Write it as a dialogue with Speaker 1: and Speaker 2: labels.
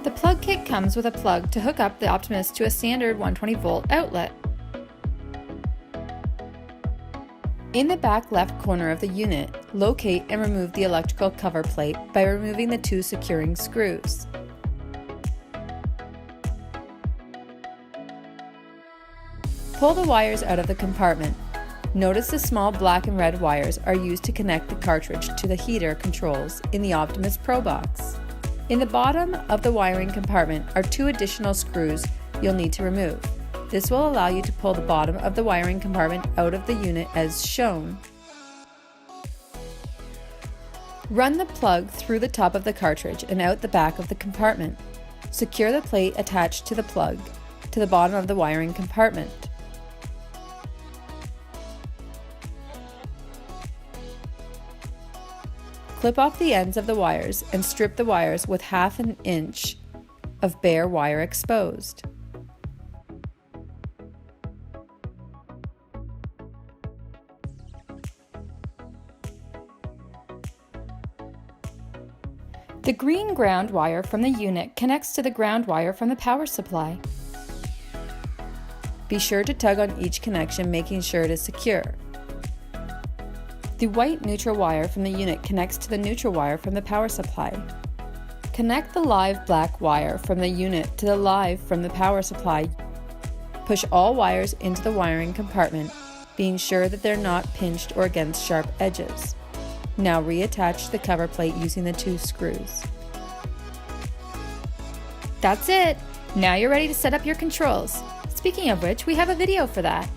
Speaker 1: The plug kit comes with a plug to hook up the Opti-myst to a standard 120 volt outlet. In the back left corner of the unit, locate and remove the electrical cover plate by removing the 2 securing screws. Pull the wires out of the compartment. Notice the small black and red wires are used to connect the cartridge to the heater controls in the Opti-myst Pro box. In the bottom of the wiring compartment are 2 additional screws you'll need to remove. This will allow you to pull the bottom of the wiring compartment out of the unit as shown. Run the plug through the top of the cartridge and out the back of the compartment. Secure the plate attached to the plug to the bottom of the wiring compartment. Clip off the ends of the wires and strip the wires with 1/2 inch of bare wire exposed. The green ground wire from the unit connects to the ground wire from the power supply. Be sure to tug on each connection, making sure it is secure. The white neutral wire from the unit connects to the neutral wire from the power supply. Connect the live black wire from the unit to the live from the power supply. Push all wires into the wiring compartment, being sure that they're not pinched or against sharp edges. Now reattach the cover plate using the 2 screws. That's it! Now you're ready to set up your controls. Speaking of which, we have a video for that.